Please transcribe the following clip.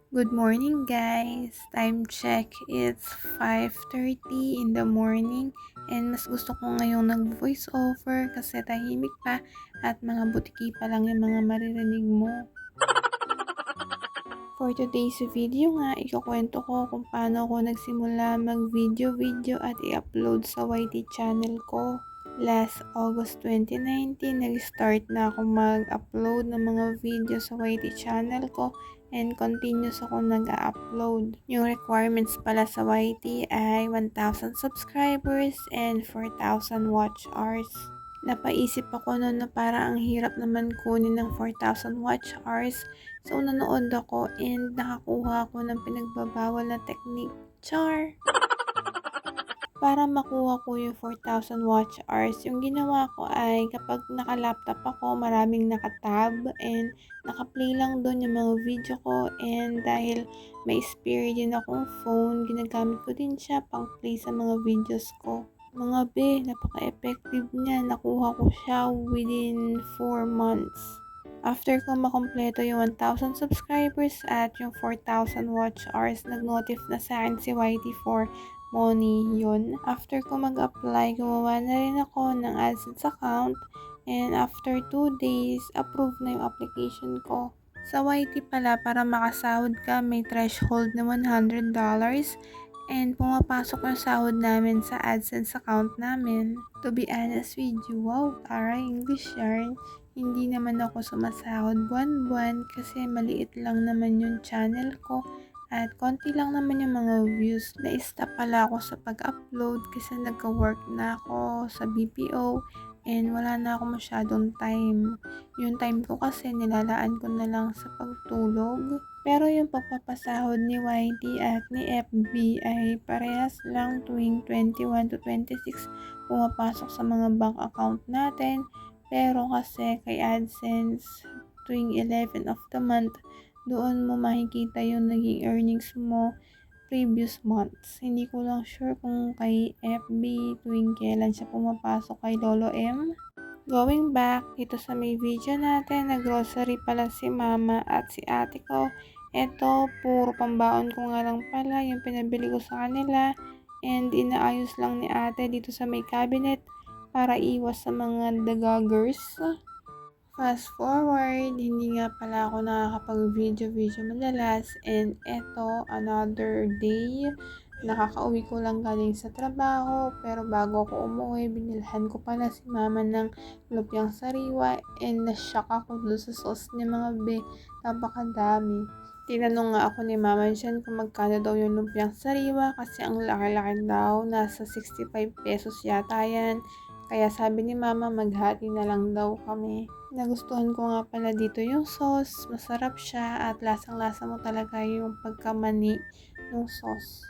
Good morning guys! Time check, it's 5:30 in the morning and mas gusto ko ngayong nag-voice over kasi tahimik pa at mga butiki pa lang yung mga maririnig mo. For today's video nga, ikukwento ko kung paano ako nagsimula mag-video at i-upload sa YT channel ko. Last August 2019, nag-start na ako mag-upload ng mga video sa YT channel ko and continuous ako nag-upload. Yung requirements pala sa YT ay 1,000 subscribers and 4,000 watch hours. Napaisip ako noon na parang ang hirap naman kunin ng 4,000 watch hours. So nanood ako and nakakuha ako ng pinagbabawal na technique. Char! Para makuha ko yung 4,000 watch hours, yung ginawa ko ay kapag naka-laptop ako, maraming naka-tab and naka-play lang doon yung mga video ko, and dahil may spare din akong phone, ginagamit ko din siya pang play sa mga videos ko. Mga be, napaka-effective niya. Nakuha ko siya within 4 months. After ko makompleto yung 1,000 subscribers at yung 4,000 watch hours, nag-notif na sa akin si YT for money yun. After ko mag-apply, gumawa na rin ako ng AdSense account and after 2 days, approve na yung application ko. Sa YT pala, para makasahod ka, may threshold na $100 and pumapasok yung sahod namin sa AdSense account namin. To be honest with you, wow, aray English yarn. Hindi naman ako sumasahod buwan-buwan kasi maliit lang naman yung channel ko at konti lang naman yung mga views. Na-stop pala ako sa pag-upload kasi nagka-work na ako sa BPO and wala na ako masyadong time. Yung time ko kasi nilalaan ko na lang sa pagtulog. Pero yung pagpapasahod ni YT at ni FB ay parehas lang tuwing 21 to 26 pumapasok sa mga bank account natin. Pero kasi kay AdSense, tuwing 11 of the month, doon mo makikita yung naging earnings mo previous months. Hindi ko lang sure kung kay FB tuwing kailan siya pumapasok kay Lolo M. Going back, ito sa may video natin, nag-grocery pala si mama at si ate ko. Ito, puro pambaon ko nga lang pala yung pinabili ko sa kanila and inaayos lang ni ate dito sa may cabinet para iwas sa mga dagagers. Fast forward, hindi nga pala ako nakakapag-video madalas and eto, another day, nakakauwi ko lang galing sa trabaho pero bago ako umuwi, binilhan ko pala si mama ng lumpiang sariwa and na-shock ako doon sa sauce niya mga be, napakadami. Tinanong nga ako ni mama dyan kung magkano daw yung lumpiang sariwa kasi ang laki-laki daw, nasa 65 pesos yata yan. Kaya sabi ni mama maghati na lang daw kami. Nagustuhan ko nga pala dito yung sauce, masarap siya at lasang-lasa mo talaga yung pagkamani ng sauce.